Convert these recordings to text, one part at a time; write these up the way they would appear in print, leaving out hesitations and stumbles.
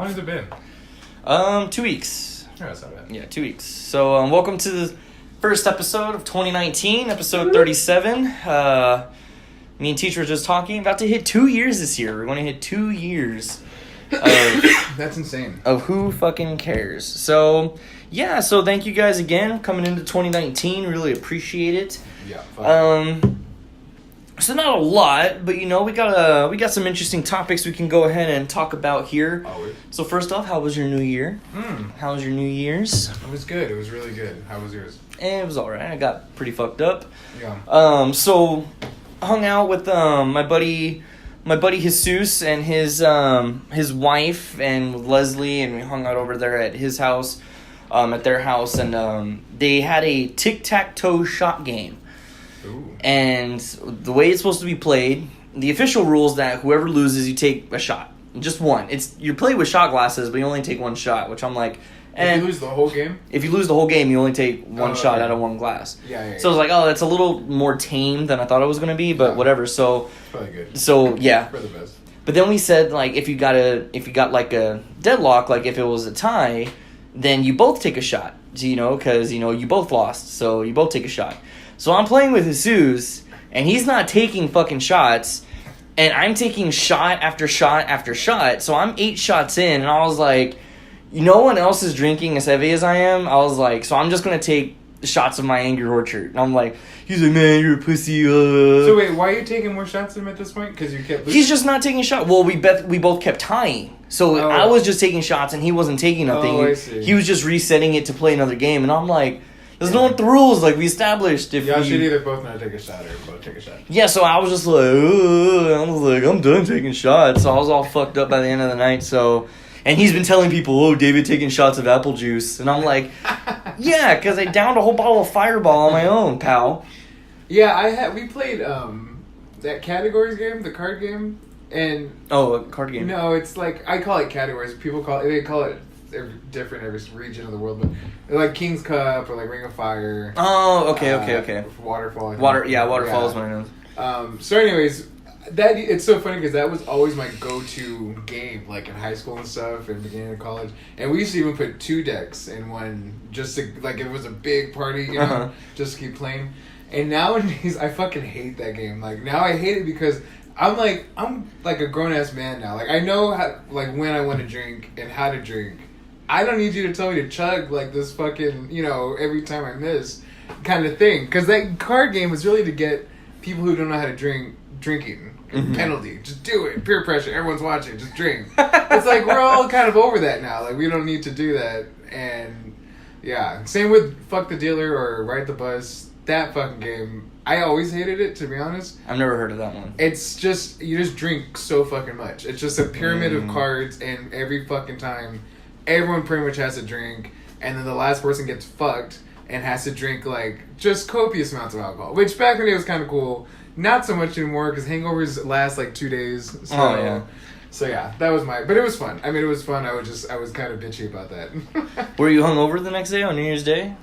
long has it been? 2 weeks. Oh, that's not bad. Yeah, 2 weeks. So, welcome to the first episode of 2019, episode 37. Me and Teacher were just talking, about to hit 2 years this year. We're going to hit 2 years of That's insane. of Who Fucking Cares. So, yeah, so thank you guys again coming into 2019. Really appreciate it. Yeah. So not a lot, but we got some interesting topics we can go ahead and talk about here. Always. So first off, how was your New Year? How was your New Year's? It was good. It was really good. How was yours? It was alright. I got pretty fucked up. Yeah. So hung out with my buddy Jesus and his wife and with Leslie, and we hung out over there at his house, at their house, and they had a tic-tac-toe shot game. Ooh. And the way it's supposed to be played, the official rules that whoever loses, you take a shot. Just one. You play with shot glasses, but you only take one shot, which I'm like... If you lose the whole game? If you lose the whole game, you only take one shot okay. out of one glass. Yeah. So I was like, oh, that's a little more tame than I thought it was going to be, but whatever. So, Probably good. So, yeah. For the best. But then we said, like, if you got like a deadlock, like if it was a tie, then you both take a shot, because, you both lost, so you both take a shot. So I'm playing with Jesus, and he's not taking fucking shots, and I'm taking shot after shot after shot. So I'm 8 shots in, and I was like, no one else is drinking as heavy as I am. I was like, so I'm just going to take shots of my Angry Orchard. And I'm like, he's like, man, you're a pussy. So wait, why are you taking more shots than him at this point? Because you kept losing? He's just not taking shots. Well, we both kept tying. So I was just taking shots, and he wasn't taking nothing. Oh, I see. He was just resetting it to play another game, and I'm like... There's no rules, like we established. Y'all should either both not take a shot or both take a shot. Yeah, so I was just like, I'm done taking shots. So I was all fucked up by the end of the night. So, and he's been telling people, oh, David taking shots of apple juice, and I'm like, yeah, because I downed a whole bottle of Fireball on my own, pal. Yeah, we played that categories game, the card game, and a card game. No, it's like I call it categories. People call it different every region of the world, but like King's Cup or like Ring of Fire. Oh, okay. Waterfall. Waterfall is what I know. So, anyways, it's so funny because that was always my go-to game, like in high school and stuff, and beginning of college. And we used to even put 2 decks in one, just to, like, if it was a big party, just to keep playing. And nowadays, I fucking hate that game. Like, now I hate it because I'm like a grown-ass man now. Like, I know how, like, when I want to drink and how to drink. I don't need you to tell me to chug like this fucking, every time I miss kind of thing. Because that card game was really to get people who don't know how to drinking. Mm-hmm. Penalty. Just do it. Peer pressure. Everyone's watching. Just drink. It's like we're all kind of over that now. Like, we don't need to do that. And, yeah. Same with Fuck the Dealer or Ride the Bus. That fucking game. I always hated it, to be honest. I've never heard of that one. It's just, you just drink so fucking much. It's just a pyramid of cards, and every fucking time... Everyone pretty much has to drink, and then the last person gets fucked and has to drink, like, just copious amounts of alcohol. Which, back in the day, was kind of cool. Not so much anymore, because hangovers last, like, 2 days. So, yeah. So, yeah, that was but it was fun. I mean, it was fun. I was kind of bitchy about that. Were you hungover the next day, on New Year's Day?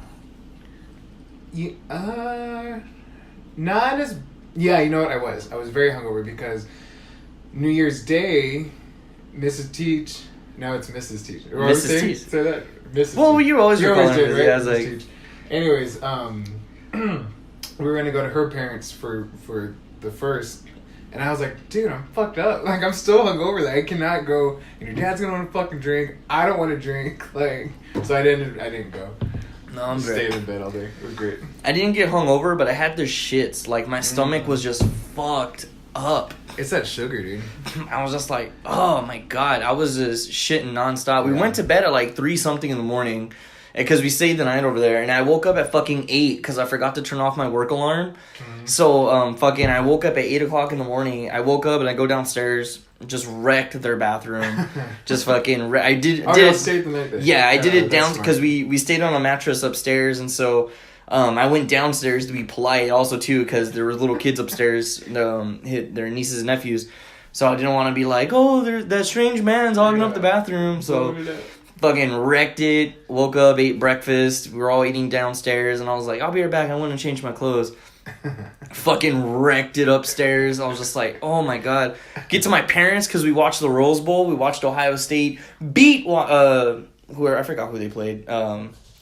Not as... Yeah, you know what? I was very hungover, because New Year's Day, Mrs. Teach... No, it's Mrs. Teach. Mrs. Teach. Say that. Mrs. Well, Teach. you always did, right? Yeah, Mrs. Teach. Anyways, we were gonna go to her parents for the first, and I was like, dude, I'm fucked up. Like, I'm still hungover. That I cannot go. And your dad's gonna want to fucking drink. I don't want to drink. Like, so I didn't go. No, I'm stayed in bed all day. It was great. I didn't get hungover, but I had the shits. Like, my stomach was just fucked up. It's that sugar, dude. I was just like, oh my god. I was just shitting nonstop. We went to bed at like 3-something in the morning because we stayed the night over there. And I woke up at fucking 8 because I forgot to turn off my work alarm. Mm-hmm. So, I woke up at 8 o'clock in the morning. I woke up and I go downstairs, just wrecked their bathroom. Just fucking I did stayed the night there. Yeah, I did it down because we stayed on a mattress upstairs, and so... I went downstairs to be polite also too because there were little kids upstairs, their nieces and nephews, so I didn't want to be like, oh, that strange man's hogging up the bathroom. So fucking wrecked it. Woke up, ate breakfast. We were all eating downstairs, and I was like, I'll be right back. I want to change my clothes. Fucking wrecked it upstairs. I was just like, oh my god. Get to my parents because we watched the Rose Bowl. We watched Ohio State beat where I forgot who they played.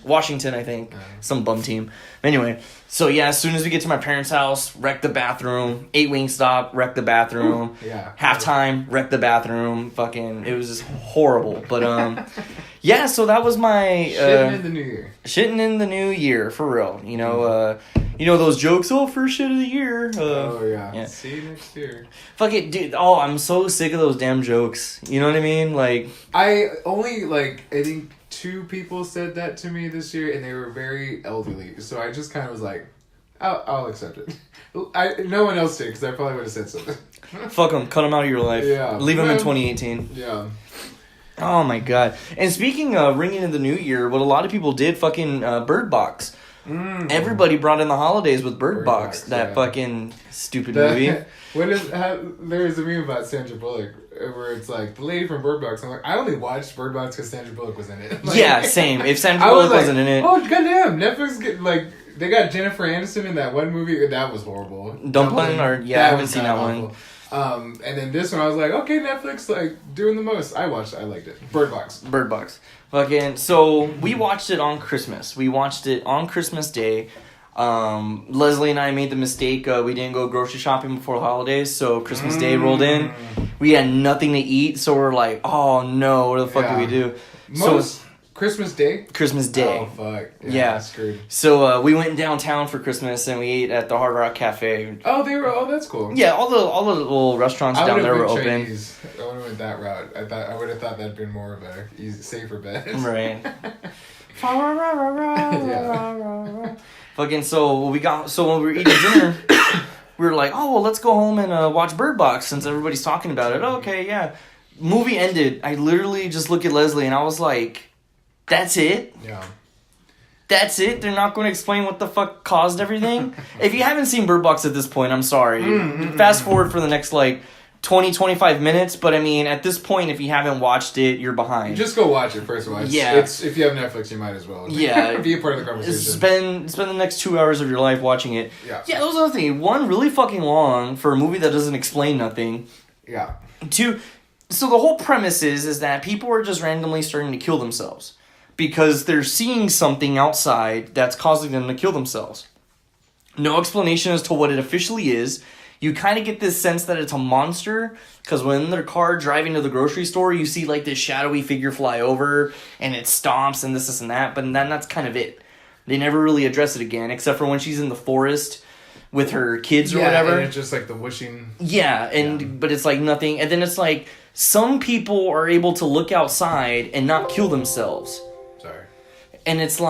Washington, I think. Some bum team. Anyway, so yeah, as soon as we get to my parents' house, wreck the bathroom. 8 Wingstop, wreck the bathroom. Ooh, yeah. Halftime, wreck the bathroom. Fucking, it was just horrible. But yeah, so that was my shitting in the new year. Shitting in the new year, for real. You know, those jokes. Oh, first shit of the year. Oh yeah. See you next year. Fuck it, dude. Oh, I'm so sick of those damn jokes. You know what I mean? Like, I only I think 2 people said that to me this year, and they were very elderly. So I just kind of was like, I'll accept it. No one else did, because I probably would have said something. Fuck them. Cut them out of your life. Yeah. Leave them in 2018. Yeah. Oh my god. And speaking of ringing in the new year, what a lot of people did, fucking Bird Box. Everybody brought in the holidays with Bird Box. That fucking stupid movie. There's a meme about Sandra Bullock where it's like the lady from Bird Box. I'm like, I only watched Bird Box because Sandra Bullock was in it. Like, yeah, same. If Sandra Bullock wasn't in it, oh goddamn, Netflix they got Jennifer Aniston in that one movie. That was horrible. Dumpling, I haven't seen that one. And then this one, I was like, okay, Netflix, doing the most. I liked it. Bird Box. Fucking, so we watched it on Christmas. We watched it on Christmas Day. Leslie and I made the mistake. We didn't go grocery shopping before the holidays, so Christmas Day rolled in. We had nothing to eat, so we're like, oh no, what the fuck do we do? Christmas Day? Christmas Day. Oh, fuck. Yeah. Screwed. So we went downtown for Christmas and we ate at the Hard Rock Cafe. Oh, that's cool. Yeah, all the little restaurants down there were open. Chinese. I would have went that route. I would have thought that'd been more of a safer bet. Right. Yeah. Fucking, so when we were eating dinner, we were like, oh, well, let's go home and watch Bird Box since everybody's talking about it. Oh, okay, yeah. Movie ended. I literally just looked at Leslie and I was like, that's it? Yeah. That's it? They're not going to explain what the fuck caused everything? If you haven't seen Bird Box at this point, I'm sorry. Fast forward for the next, 20-25 minutes, but I mean, at this point, if you haven't watched it, you're behind. Just go watch it first of all. Yeah. If you have Netflix, you might as well. Yeah. Be a part of the conversation. Spend the next 2 hours of your life watching it. Yeah. Yeah, that was another thing. 1, really fucking long for a movie that doesn't explain nothing. Yeah. 2, so the whole premise is that people are just randomly starting to kill themselves because they're seeing something outside that's causing them to kill themselves. No explanation as to what it officially is. You kind of get this sense that it's a monster because when in their car driving to the grocery store, you see this shadowy figure fly over and it stomps and this and that, but then that's kind of it. They never really address it again except for when she's in the forest with her kids or whatever. And it's just the whooshing. Yeah, but it's nothing. And then it's some people are able to look outside and not kill themselves. Sorry. And it's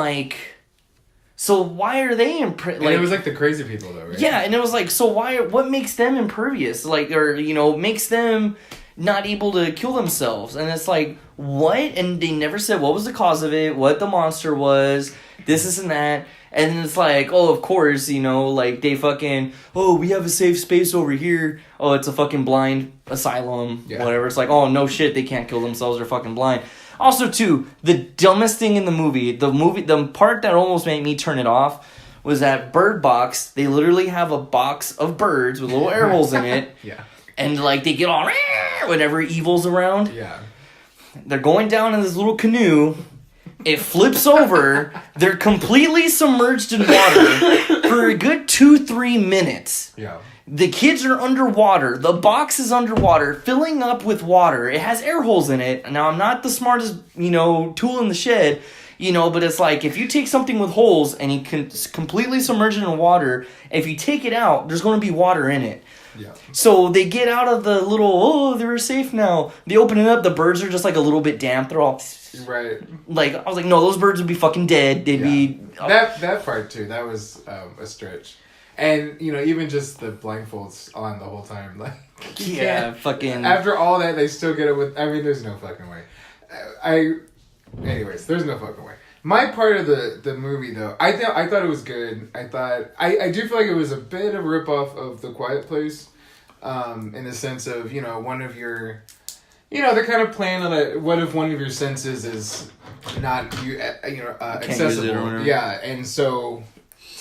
so why are they and it was the crazy people though, right? Yeah, and it was so what makes them impervious? Makes them not able to kill themselves. And it's what? And they never said what was the cause of it, what the monster was, this and that. And it's oh, of course, they fucking, oh, we have a safe space over here. Oh, it's a fucking blind asylum, whatever. It's oh, no shit, they can't kill themselves, they're fucking blind. Also, too, the dumbest thing in the part that almost made me turn it off was that Bird Box, they literally have a box of birds with little air holes in it. Yeah. And, they get all, whenever evil's around. Yeah. They're going down in this little canoe. It flips over. They're completely submerged in water for a good 2-3 minutes. Yeah. The kids are underwater. The box is underwater, filling up with water. It has air holes in it. Now, I'm not the smartest, tool in the shed, but it's if you take something with holes and you can completely submerge it in water, if you take it out, there's going to be water in it. Yeah. So they get out of the little, they're safe now. They open it up, the birds are just a little bit damp. They're all... Right. I was no, those birds would be fucking dead. They'd be... That part, too, that was a stretch. And, even just the blindfolds on the whole time. Yeah, fucking... After all that, they still get it with... I mean, there's no fucking way. Anyways, there's no fucking way. My part of the movie, though, I thought it was good. I do feel it was a bit of a ripoff of The Quiet Place, in the sense of, one of your... they're kind of playing on what if one of your senses is not, accessible. Yeah, and so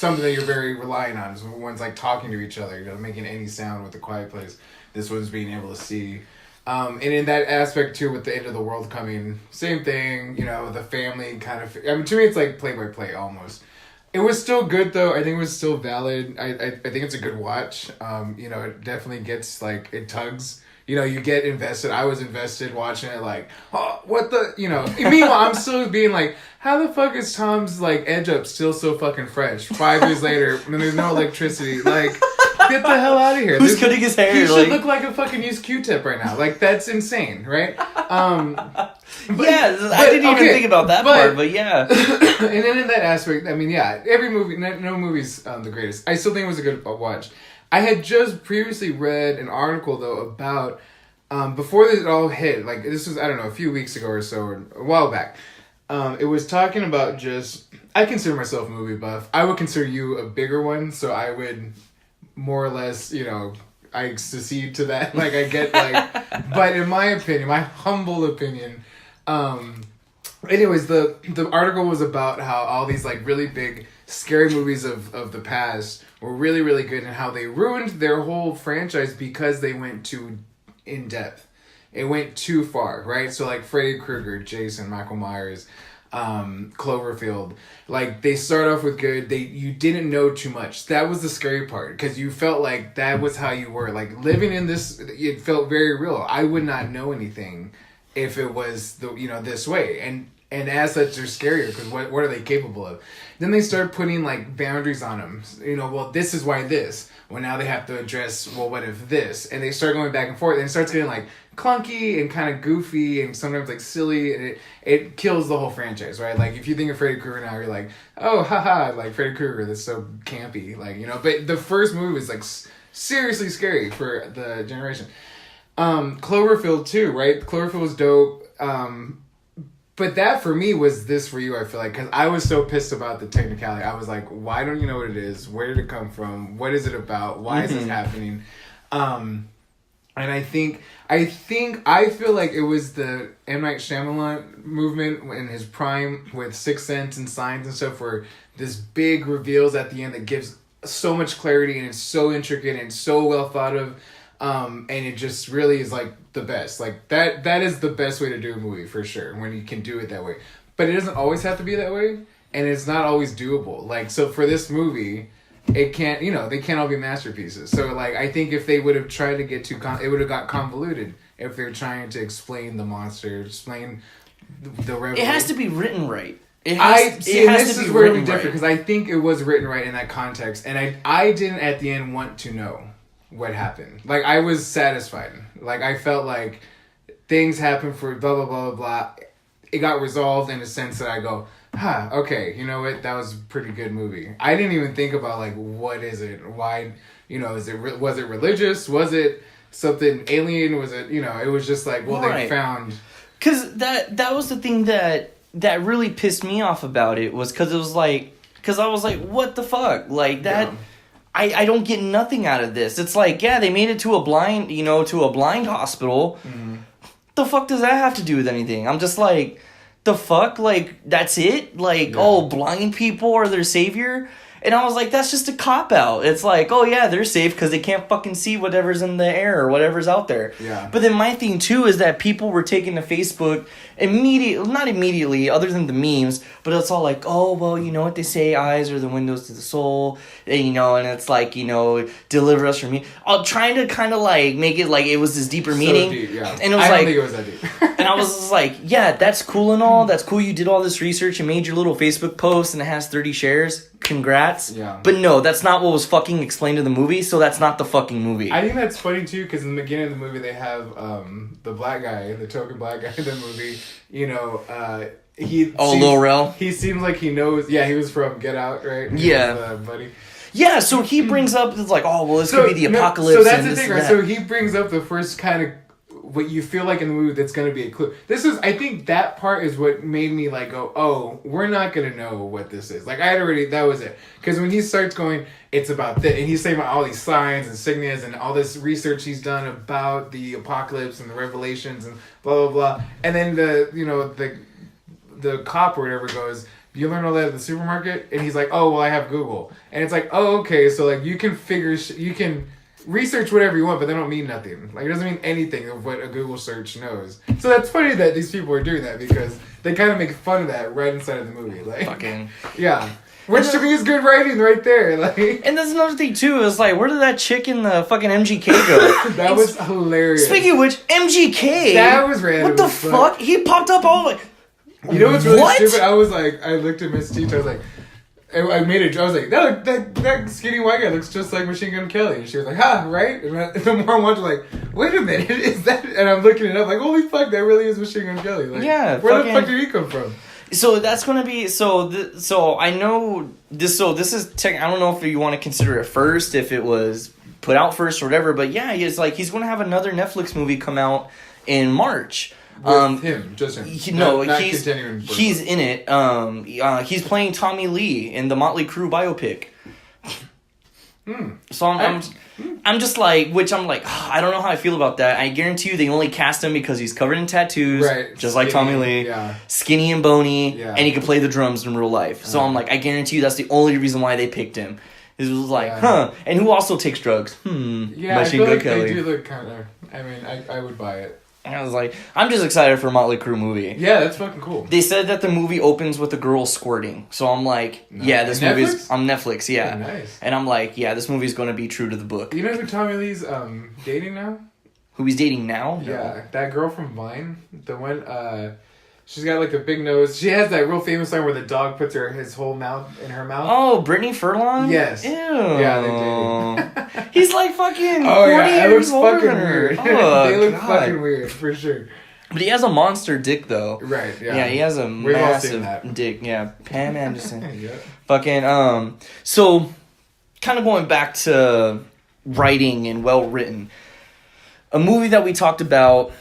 something that you're very reliant on. So one's like talking to each other, making any sound with a quiet place. This one's being able to see. And in that aspect too, with the end of the world coming, same thing. The family kind of. I mean, to me, it's like play by play almost. It was still good though. I think it was still valid. I think it's a good watch. It definitely gets it tugs. You get invested. I was invested watching it what the, meanwhile, I'm still being like, how the fuck is Tom's, edge up still so fucking fresh 5 years later when there's no electricity? Get the hell out of here. Who's cutting his hair? He should look like a fucking used Q-tip right now. That's insane, right? I didn't even think about that part, but yeah. And then in that aspect, I mean, yeah, every movie, no movie's the greatest. I still think it was a good watch. I had just previously read an article, though, about, before this all hit, this was, I don't know, a few weeks ago or so, or a while back, it was talking about I consider myself a movie buff. I would consider you a bigger one, so I would more or less, I secede to that. I get, but in my opinion, my humble opinion, anyways, the article was about how all these, really big, scary movies of the past were really, really good and how they ruined their whole franchise because they went too in depth. It went too far, right? So Freddy Krueger, Jason, Michael Myers, Cloverfield, they start off with good. You didn't know too much. That was the scary part because you felt like that was how you were. Living in this, it felt very real. I would not know anything if it was this way. And as such, they're scarier because what are they capable of? Then they start putting boundaries on them. Well, this is why this. Well, now they have to address, well, what if this? And they start going back and forth. And it starts getting clunky and kind of goofy and sometimes silly. And it kills the whole franchise, right? If you think of Freddy Krueger now, you're like, oh, haha, Freddy Krueger, that's so campy. But the first movie was seriously scary for the generation. Cloverfield too, right? Cloverfield was dope. But that for me was this for you, I feel because I was so pissed about the technicality. I was like, why don't you know what it is? Where did it come from? What is it about? Why is this happening? And I feel like it was the M. Night Shyamalan movement in his prime with Sixth Sense and Signs and stuff where this big reveals at the end that gives so much clarity and it's so intricate and so well thought of. And it just really is the best. That is the best way to do a movie for sure when you can do it that way. But it doesn't always have to be that way, and it's not always doable. So for this movie, it can't. They can't all be masterpieces. So I think if they would have tried to get it would have got convoluted if they're trying to explain the monster, explain the revelation. It has to be written right. This is where we differ because I think it was written right in that context, and I didn't at the end want to know what happened. I was satisfied. I felt things happened for blah, blah, blah, blah, blah. It got resolved in a sense that I go, okay, you know what? That was a pretty good movie. I didn't even think about, what is it? Why, was it religious? Was it something alien? Was it, it was just right. They found... Because that was the thing that really pissed me off about it was because it was because I was what the fuck? That... Yeah. I don't get nothing out of this. It's they made it to a blind hospital. Mm-hmm. The fuck does that have to do with anything? I'm just the fuck? That's it? Oh, blind people are their savior? And I was that's just a cop-out. It's oh yeah, they're safe because they can't fucking see whatever's in the air or whatever's out there. Yeah. But then my thing, too, is that people were taking to Facebook not immediately, other than the memes, but it's all oh, well, you know what they say, eyes are the windows to the soul, and, and it's deliver us from me. I'm trying to kind of, make it it was this deeper meaning. Deep, yeah. And it was I don't think it was that deep. And I was just yeah, that's cool and all. That's cool you did all this research and made your little Facebook post and it has 30 shares. Congrats. Yeah. But no, that's not what was fucking explained in the movie, so that's not the fucking movie. I think that's funny too, because in the beginning of the movie they have the black guy, the token black guy in the movie, Lil Rel? He seems like he knows, he was from Get Out, right? Yeah. Buddy. Yeah, so he brings up, it's oh, well, this could be the apocalypse. So that's the thing, right? So he brings up the first kind of what you feel in the movie that's going to be a clue. I think that part is what made me go, oh, we're not going to know what this is. I had already, that was it. Because when he starts going, it's about this, and he's saying about all these signs and signals and all this research he's done about the apocalypse and the revelations and blah, blah, blah. And then the cop or whatever goes, you learn all that at the supermarket, and he's like, oh, well, I have Google, and it's like, oh, okay, so like you can you can research whatever you want, but they don't mean nothing. Like, it doesn't mean anything of what a Google search knows. So that's funny that these people are doing that, because they kind of make fun of that right inside of the movie. Like, Fucking yeah. Which to me is good writing right there. Like, and that's another thing too. Is like, where did that chick in the fucking MGK go? That was hilarious. Speaking of which, MGK. That was random. What the fuck? He popped up all like. You know what's really What? stupid? I was like, I looked at Miss Teach. I was like, I made a joke. I was like, that skinny white guy looks just like Machine Gun Kelly. And she was like, ha, right? And the more I'm watching, like, wait a minute, is that? And I'm looking it up, like, holy fuck, that really is Machine Gun Kelly. Like, yeah. Where the fuck did he come from? So that's gonna be so I know this. So this is I don't know if you want to consider it first, if it was put out first or whatever. But yeah, it's like he's gonna have another Netflix movie come out in March. With him, just him. He's in it. He's playing Tommy Lee in the Motley Crue biopic. So I'm just like, which I'm like, I don't know how I feel about that. I guarantee you they only cast him because he's covered in tattoos, right? Just like Tommy Lee, skinny and bony, and he can play the drums in real life. So I'm like, I guarantee you that's the only reason why they picked him. It was like, and who also takes drugs? Yeah, I feel like they do look kind of. I mean, I would buy it. And I was like, I'm just excited for a Motley Crue movie. Yeah, that's fucking cool. They said that the movie opens with a girl squirting. So I'm like, yeah, this movie's on Netflix, yeah. Nice. And I'm like, yeah, this movie's going to be true to the book. You know who Tommy Lee's dating now? Who he's dating now? Yeah, that girl from Vine. The one, she's got like a big nose. She has that real famous line where the dog puts his whole mouth in her mouth. Oh, Brittany Furlong? Yes. Ew. Yeah, they're dating. He's like fucking 40 it years looks older fucking than her. weird. Oh, they look God. fucking weird, for sure. But he has a monster dick, though. Right, yeah. Yeah, he has a We've all seen massive that. dick. Yeah, Pam Anderson. Yeah. Fucking, so, kind of going back to writing and well-written. A movie that we talked about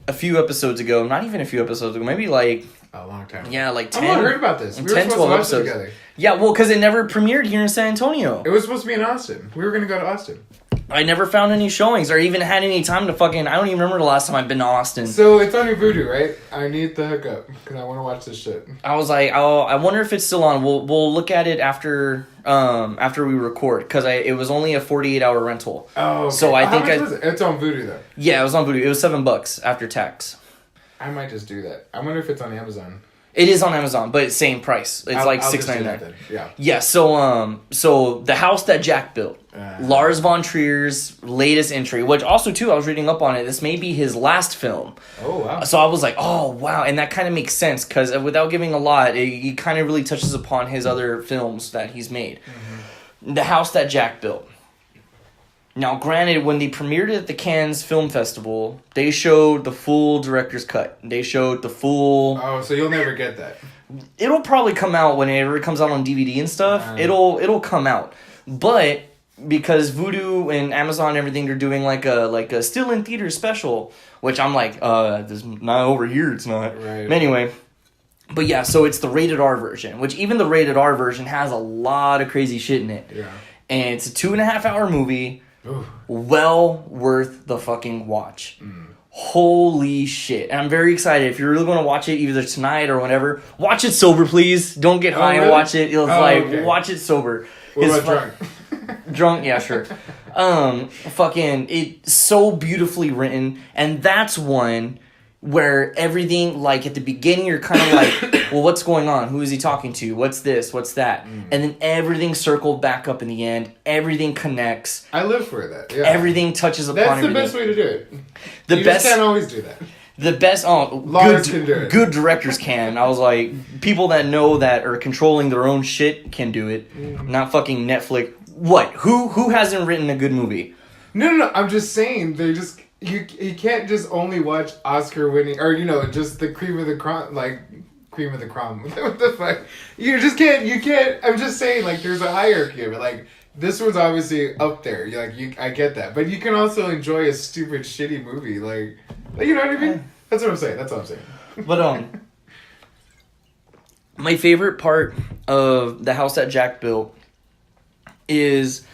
a few episodes ago, not even a few episodes ago, maybe like... A long time. Yeah, like 10... I heard about this. We were 10, 12 episodes. Together. Yeah, well, because it never premiered here in San Antonio. It was supposed to be in Austin. We were going to go to Austin. I never found any showings or even had any time to fucking... I don't even remember the last time I've been to Austin. So, it's on your Vudu, right? I need the hookup, because I want to watch this shit. I was like, I wonder if it's still on. We'll look at it after we record, because it was only a 48-hour rental. Oh, okay. So I think How much was it? It's on Vudu, though. Yeah, it was on Vudu. It was $7 after tax. I might just do that. I wonder if it's on Amazon. It is on Amazon, but it's same price. It's like $6.99. Yeah. Yeah. So The House That Jack Built, Lars von Trier's latest entry, which also too I was reading up on it. This may be his last film. Oh wow. So I was like, oh wow, and that kind of makes sense because without giving a lot, he kind of really touches upon his other films that he's made. Mm-hmm. The House That Jack Built. Now, granted, when they premiered it at the Cannes Film Festival, they showed the full director's cut. They showed the full... Oh, so you'll never get that. It'll probably come out whenever it comes out on DVD and stuff. It'll come out. But because Vudu and Amazon and everything are doing like a still in theater special, which I'm like, this not over here, it's not. Right. But anyway, but yeah, so it's the rated R version, which even the rated R version has a lot of crazy shit in it. Yeah. And it's a 2.5-hour movie. Ooh. Well worth the fucking watch. Holy shit. And I'm very excited. If you're really going to watch it either tonight or whenever, watch it sober, please. Don't get high and watch it. Watch it sober. What about drunk? Drunk, yeah, sure. Fucking, it's so beautifully written. And that's one where everything, like, at the beginning, you're kind of like, well, what's going on? Who is he talking to? What's this? What's that? And then everything circled back up in the end. Everything connects. I live for that, yeah. Everything touches upon That's the everything. best way to do it. You just can't always do that. The best, Lars can do it. Good directors can. I was like, people that know that are controlling their own shit can do it. Not fucking Netflix. What? Who hasn't written a good movie? No. I'm just saying, they just... You can't just only watch Oscar winning, or just the cream of the crop, like cream of the crop. What the fuck? You just can't. You can't. I'm just saying, like, there's a hierarchy of it. Like, this one's obviously up there. I get that, but you can also enjoy a stupid, shitty movie. Like, you know what I mean? That's what I'm saying. That's all I'm saying. But my favorite part of The House That Jack Built is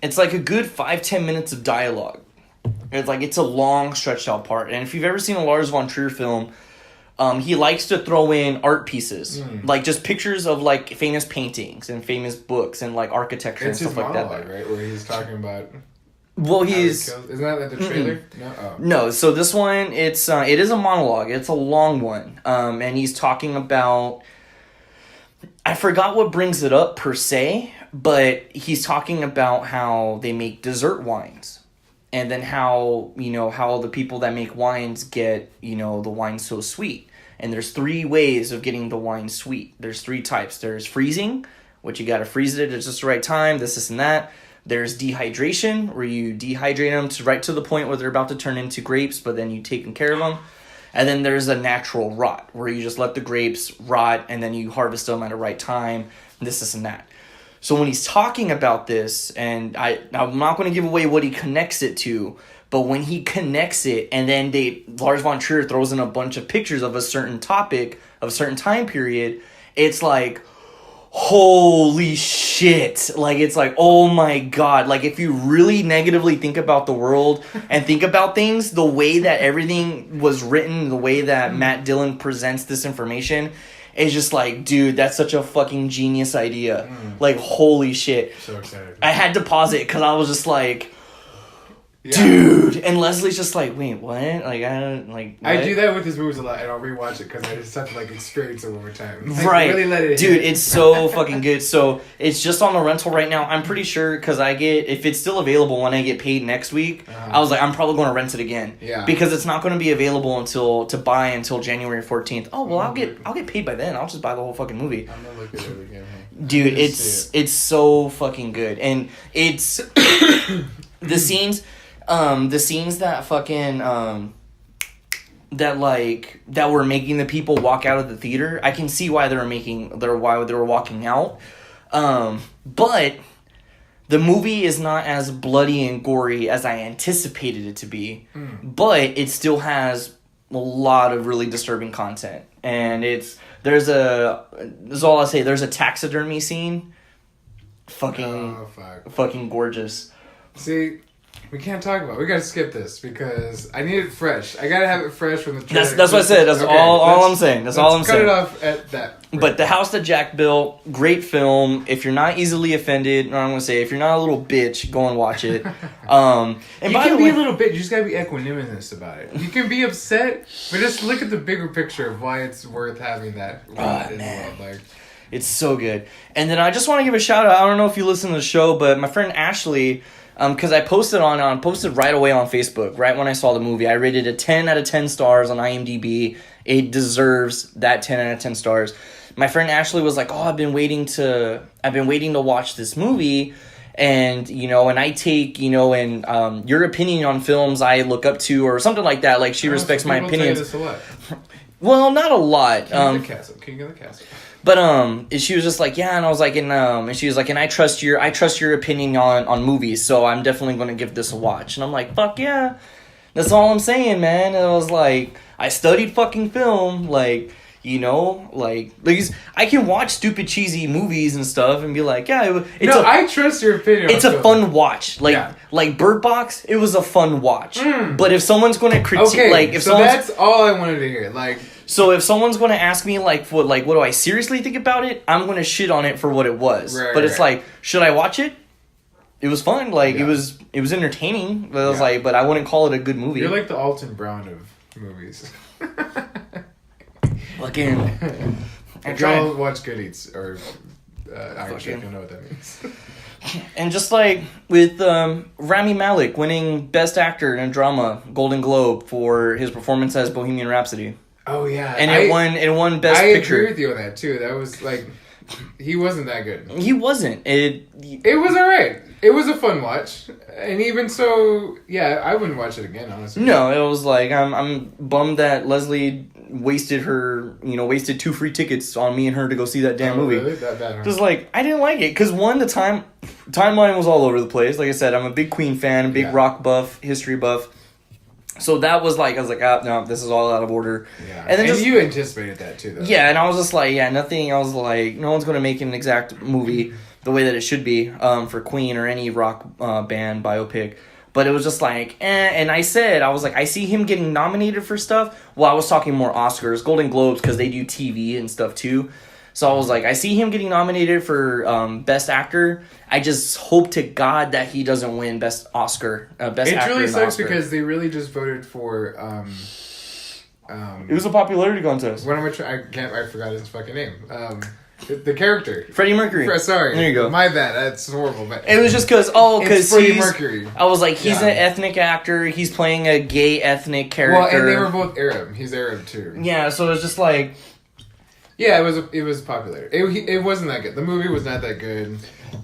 it's like a good 5-10 minutes of dialogue. It's like it's a long stretched out part, and if you've ever seen a Lars von Trier film, he likes to throw in art pieces, like just pictures of like famous paintings and famous books and like architecture and stuff like that. Right, where he's talking about. Well, isn't that like the trailer? No. Oh. No. So this one, it is a monologue. It's a long one, and he's talking about. I forgot what brings it up per se, but he's talking about how they make dessert wines. And then how the people that make wines get, the wine so sweet. And there's 3 ways of getting the wine sweet. There's 3 types. There's freezing, which you got to freeze it at just the right time, this, and that. There's dehydration, where you dehydrate them right to the point where they're about to turn into grapes, but then you take care of them. And then there's a natural rot, where you just let the grapes rot, and then you harvest them at the right time, this, and that. So when he's talking about this, and I'm not going to give away what he connects it to, but when he connects it, and then Lars von Trier throws in a bunch of pictures of a certain topic, of a certain time period, it's like, holy shit. Like, it's like, oh my God. Like, if you really negatively think about the world and think about things, the way that everything was written, the way that Matt Dillon presents this information, it's just like, dude, that's such a fucking genius idea. Like, holy shit. So excited. I had to pause it because I was just like, dude. And Leslie's just like, wait, what? Like, I don't, like, what? I do that with his movies a lot, and I'll rewatch it because I just have to, like, experience it one more time. Like, right. Really let it dude, hit. it's so fucking good. So, it's just on the rental right now. I'm pretty sure, because if it's still available when I get paid next week, I was like, I'm probably going to rent it again. Yeah. Because it's not going to be available to buy until January 14th. Oh, well, I'll get paid by then. I'll just buy the whole fucking movie. I'm going to look at it again. Dude, it's so fucking good. And it's the scenes that fucking that were making the people walk out of the theater. I can see why they were walking out. But the movie is not as bloody and gory as I anticipated it to be. But it still has a lot of really disturbing content. And there's all I'll say, there's a taxidermy scene. Fucking gorgeous. See, we can't talk about it. We gotta skip this because I need it fresh. I gotta have it fresh from the trailer. That's what I said. That's all I'm saying. That's all I'm saying. Cut it off at that. But The House That Jack Built, great film. If you're not easily offended, or I'm gonna say, if you're not a little bitch, go and watch it. And you can be a little bit. You just gotta be equanimous about it. You can be upset, but just look at the bigger picture of why it's worth having that in the world. Like, it's so good. And then I just want to give a shout out. I don't know if you listen to the show, but my friend Ashley. Because I posted right away on Facebook, right when I saw the movie. I rated it 10 out of 10 stars on IMDb. It deserves that 10 out of 10 stars. My friend Ashley was like, I've been waiting to watch this movie. And, and I take, and your opinion on films I look up to or something like that. Like, she respects my opinions. Tell you this a lot. Well, not a lot. King of the Castle. But she was just like, yeah, and I was like, and she was like, and I trust your opinion on movies, so I'm definitely going to give this a watch. And I'm like, fuck yeah, that's all I'm saying, man. And I was like, I studied fucking film, like I can watch stupid cheesy movies and stuff and be like, yeah, I trust your opinion. It's a fun watch, like Bird Box. It was a fun watch, but if someone's going to critique, that's all I wanted to hear, like. So if someone's going to ask me, what do I seriously think about it? I'm going to shit on it for what it was. But it's like, should I watch it? It was fun. It was entertaining. But I was like, but I wouldn't call it a good movie. You're like the Alton Brown of movies. Fucking. Y'all watch Good Eats or Irish, if you know what that means. And just like with Rami Malek winning Best Actor in a Drama Golden Globe for his performance as Bohemian Rhapsody. Oh yeah, and it won Best Picture. I agree with you on that too. That was like, he wasn't that good. He wasn't. It was alright. It was a fun watch, and even so, yeah, I wouldn't watch it again. Honestly, no. It was like I'm bummed that Leslie wasted 2 free tickets on me and her to go see that damn movie. Really? That just like I didn't like it because one, the timeline was all over the place. Like I said, I'm a big Queen fan, a big rock buff, history buff. So that was like, I was like, no, this is all out of order. Yeah. And then you anticipated that too, though. Yeah, and I was just like, nothing. I was like, no one's going to make an exact movie the way that it should be for Queen or any rock band biopic. But it was just like, and I was like, I see him getting nominated for stuff. Well, I was talking more Oscars, Golden Globes, because they do TV and stuff too. So I was like, I see him getting nominated for Best Actor. I just hope to God that he doesn't win Best Oscar, Best It Actor. really in the sucks Oscar. because they really just voted for. It was a popularity contest. What am I forgot his fucking name. The character. Freddie Mercury. Sorry. There you go. My bad. That's horrible. But It was just because it's Freddie Mercury. I was like, he's Yeah. an ethnic actor. He's playing a gay ethnic character. Well, and they were both Arab. He's Arab too. Yeah, so it was just like, Yeah, it was popular. It wasn't that good. The movie was not that good.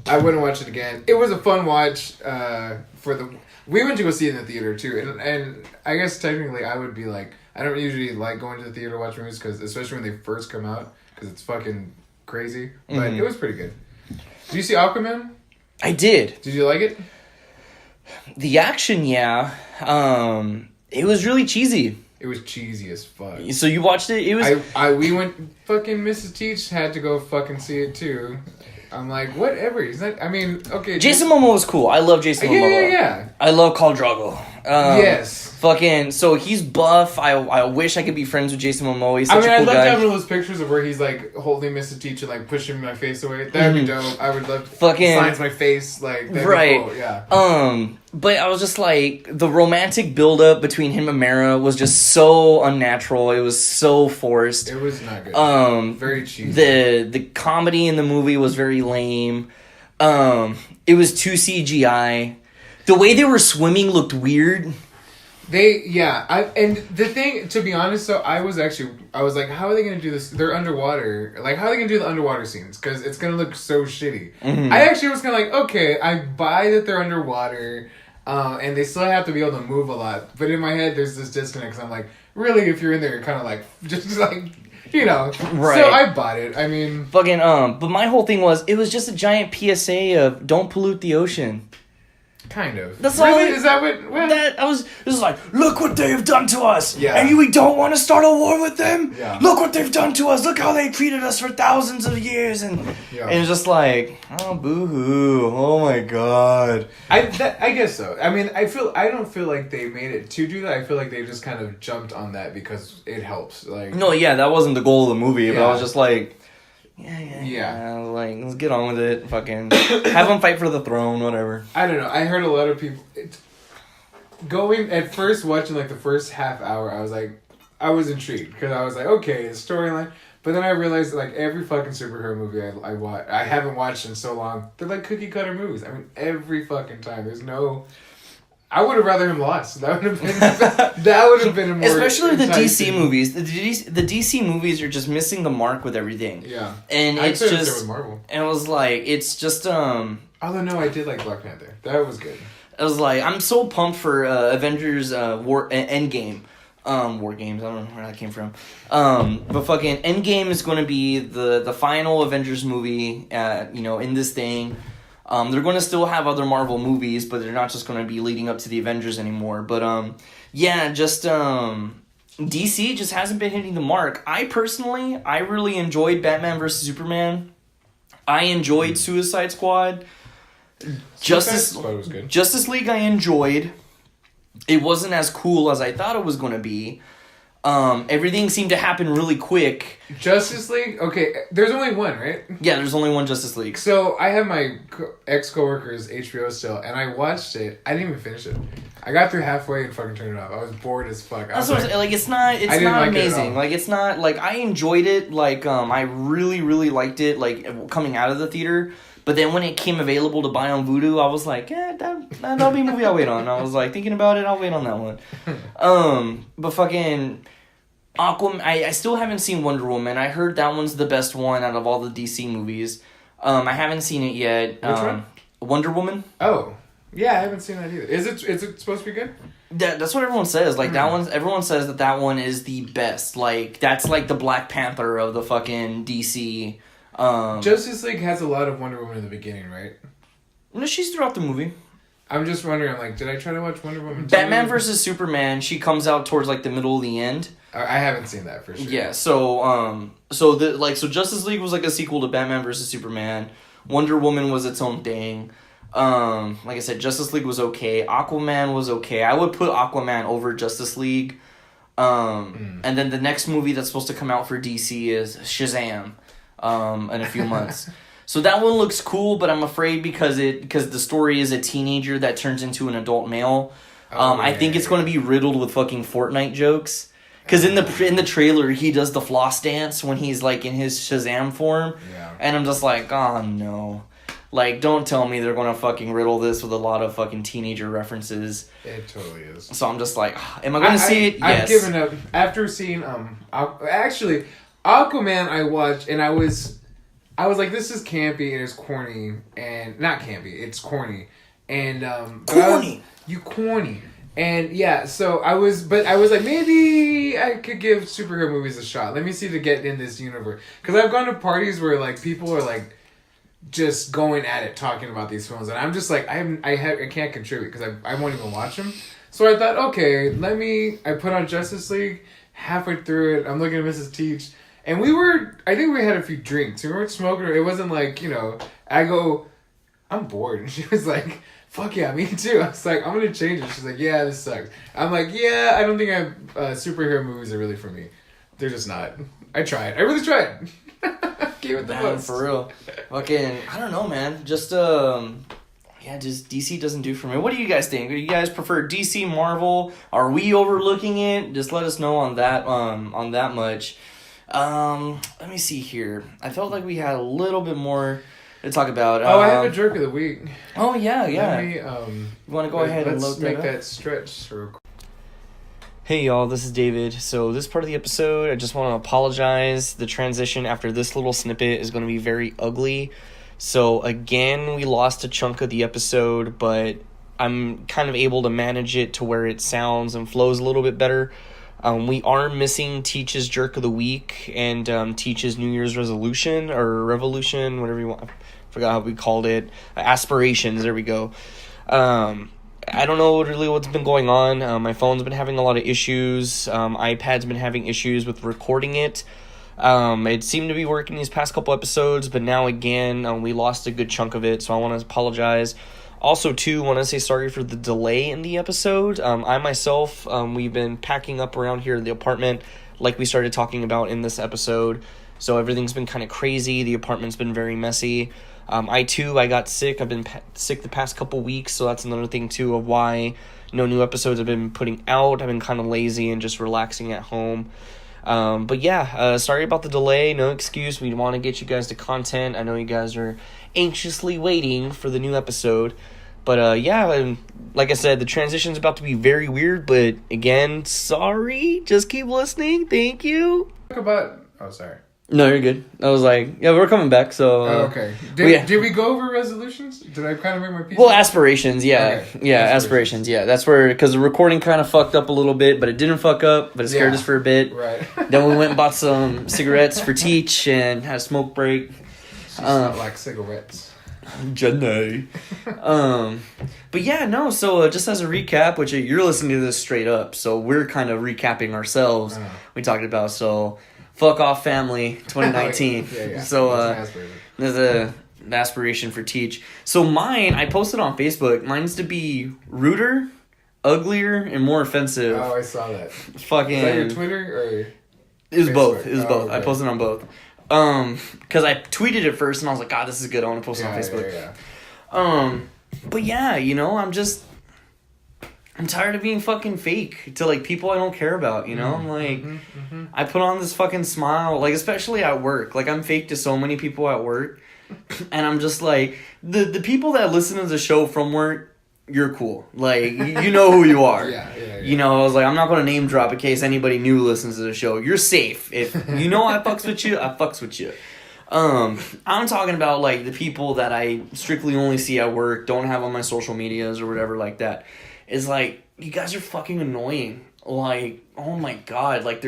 I wouldn't watch it again. It was a fun watch. We went to go see it in the theater too, and I guess technically I would be like, I don't usually like going to the theater to watch movies because especially when they first come out because it's fucking crazy. But it was pretty good. Did you see Aquaman? I did. Did you like it? The action, yeah. It was really cheesy. It was cheesy as fuck. So you watched it? It was. We went. Fucking Mrs. Teach had to go fucking see it too. I'm like, whatever. He's not. I mean, okay. Jason Momoa was cool. I love Jason Momoa. Yeah. I love Khal Drogo. Yes. Fucking. So he's buff. I wish I could be friends with Jason Momoa. He's such I mean, a cool I'd love guy. to have one of those pictures of where he's like holding Mrs. Teach and like pushing my face away. That'd be dope. I would love to. Fucking signs my face like that'd right. be cool. Yeah. But I was just like, the romantic buildup between him and Mara was just so unnatural. It was so forced. It was not good. Very cheesy. The comedy in the movie was very lame. It was too CGI. The way they were swimming looked weird. And the thing, to be honest, so I was like, how are they gonna do this? They're underwater. Like, how are they gonna do the underwater scenes? Because it's gonna look so shitty. I actually was kind of like, okay, I buy that they're underwater, and they still have to be able to move a lot. But in my head, there's this disconnect. 'Cause I'm like, really, if you're in there, you're kind of like, just like, you know. Right. So I bought it. I mean, Fucking but my whole thing was, it was just a giant PSA of don't pollute the ocean. kind of. That's really? all. Is that what? Well, That I was just like, look what they have done to us. Yeah. And we don't want to start a war with them. Yeah. Look what they've done to us. Look how they treated us for thousands of years. And it's just like, oh, boo-hoo. Oh my god. I guess so. I mean, I don't feel like they made it to do that. I feel like they just kind of jumped on that because it helps. Like, No, yeah, that wasn't the goal of the movie. But I Yeah. was just like, yeah. Like, let's get on with it. Fucking have them fight for the throne, whatever. I don't know. I heard a lot of people going at first watching like the first half hour. I was intrigued because I was like, okay, the storyline. But then I realized like every fucking superhero movie I haven't watched in so long, they're like cookie cutter movies. I mean, every fucking time. There's no. I would have rather him lost. That would have been a more Especially the DC enticing- movies. The DC movies are just missing the mark with everything. Yeah, And I'd it's say it's just with Marvel. and it was like it's just Although no, I did like Black Panther. That was good. I was like, I'm so pumped for Avengers Endgame. War Games, I don't know where that came from. But fucking Endgame is going to be the final Avengers movie, in this thing. They're going to still have other Marvel movies, but they're not just going to be leading up to the Avengers anymore. But, DC just hasn't been hitting the mark. I really enjoyed Batman vs. Superman. I enjoyed Suicide Squad. Suicide Squad was good. Justice League I enjoyed. It wasn't as cool as I thought it was going to be. Everything seemed to happen really quick. Justice League? Okay, there's only one, right? Yeah, there's only one Justice League. So I have my ex-coworker's HBO still, and I watched it. I didn't even finish it. I got through halfway and fucking turned it off. I was bored as fuck. That's what it's not didn't not like it at amazing. all. Like it's not like I enjoyed it. Like I really really liked it. Like coming out of the theater. But then when it came available to buy on Vudu, I was like, that'll be a movie I'll wait on. I was like thinking about it. I'll wait on that one. But fucking Aquaman. I still haven't seen Wonder Woman. I heard that one's the best one out of all the DC movies. I haven't seen it yet. Which one? Wonder Woman. Oh, yeah, I haven't seen that either. Is it supposed to be good? That's what everyone says. Like that one's. Everyone says that one is the best. Like that's like the Black Panther of the fucking DC. Justice League has a lot of Wonder Woman in the beginning, right? No, she's throughout the movie. I'm just wondering. I'm like, did I try to watch Wonder Woman 2? Batman vs Superman. She comes out towards like the middle of the end. I haven't seen that for sure. Yeah. So so Justice League was like a sequel to Batman vs Superman. Wonder Woman was its own thing. Like I said, Justice League was okay. Aquaman was okay. I would put Aquaman over Justice League. And then the next movie that's supposed to come out for DC is Shazam, in a few months. So that one looks cool, but I'm afraid because the story is a teenager that turns into an adult male. I think it's going to be riddled with fucking Fortnite jokes. Because in the trailer, he does the floss dance when he's like in his Shazam form. Yeah. And I'm just like, oh no. Like, don't tell me they're going to fucking riddle this with a lot of fucking teenager references. It totally is. So I'm just like, am I going to see it? Yes. I've given up. After seeing, actually, Aquaman I watched, and I was like, this is campy and it's corny. And, not campy, it's corny. And, corny! You corny. And yeah, so I was like, maybe I could give superhero movies a shot. Let me see to get in this universe. Because I've gone to parties where, like, people are, like, just going at it, talking about these films, and I'm just like, I can't contribute because I won't even watch them. So I thought, okay, I put on Justice League. Halfway through it, I'm looking at Mrs. Teach, and I think we had a few drinks. We weren't smoking. It wasn't like, I go, I'm bored, and she was like, fuck yeah, me too. I was like, I'm gonna change it. She's like, yeah, this sucks. I'm like, yeah, I don't think superhero movies are really for me. They're just not. I tried. I really tried. Gave it the most. For real. Fucking, I don't know, man. Just DC doesn't do for me. What do you guys think? Do you guys prefer DC, Marvel? Are we overlooking it? Just let us know on that much. Let me see here. I felt like we had a little bit more to talk about. I have a jerk of the week. Oh, yeah. Let me, you want to go ahead and load that up? Let's make that stretch real quick. Hey y'all, this is David. So this part of the episode, I just want to apologize. The transition after this little snippet is going to be very ugly. So again, we lost a chunk of the episode, but I'm kind of able to manage it to where it sounds and flows a little bit better. We are missing Teach's Jerk of the Week and Teach's New Year's resolution or revolution, whatever you want. I forgot how we called it. Aspirations, there we go. I don't know really what's been going on. My phone's been having a lot of issues. iPad's been having issues with recording it. It seemed to be working these past couple episodes, but now again, we lost a good chunk of it, so I want to apologize. Also, too, want to say sorry for the delay in the episode. I myself, we've been packing up around here in the apartment like we started talking about in this episode. So everything's been kind of crazy. The apartment's been very messy. I got sick. I've been sick the past couple weeks, so that's another thing, too, of why no new episodes have been putting out. I've been kind of lazy and just relaxing at home. But yeah, sorry about the delay. No excuse. We want to get you guys to content. I know you guys are anxiously waiting for the new episode. But yeah, like I said, the transition's about to be very weird. But again, sorry. Just keep listening. Thank you. Sorry. No, you're good. I was like, yeah, we're coming back, so... okay. Did we go over resolutions? Did I kind of make my piece? Well, aspirations, yeah. Okay. Yeah, aspirations, yeah. That's where... Because the recording kind of fucked up a little bit, but it didn't fuck up, but it scared us for a bit. Right. Then we went and bought some cigarettes for Teach and had a smoke break. She smelled like cigarettes. Jenny. But yeah, no, so just as a recap, which you're listening to this straight up, so we're kind of recapping ourselves. We talked about, so... Fuck off family 2019. Yeah. So there's an aspiration for Teach. So mine, I posted on Facebook. Mine's to be ruder, uglier, and more offensive. Oh, I saw that. Fucking. Is that your Twitter or? It was both. It was both. Okay. I posted on both. Because I tweeted it first and I was like, God, this is good. I want to post it on Facebook. Yeah. But yeah, I'm tired of being fucking fake to, like, people I don't care about, I'm like, I put on this fucking smile, like, especially at work. Like, I'm fake to so many people at work. And I'm just like, the people that listen to the show from work, you're cool. Like, you know who you are. Yeah. I was like, I'm not going to name drop in case anybody new listens to the show. You're safe. If I fucks with you, I fucks with you. I'm talking about, like, the people that I strictly only see at work, don't have on my social medias or whatever like that. Is like, you guys are fucking annoying. Like, oh my God. Like,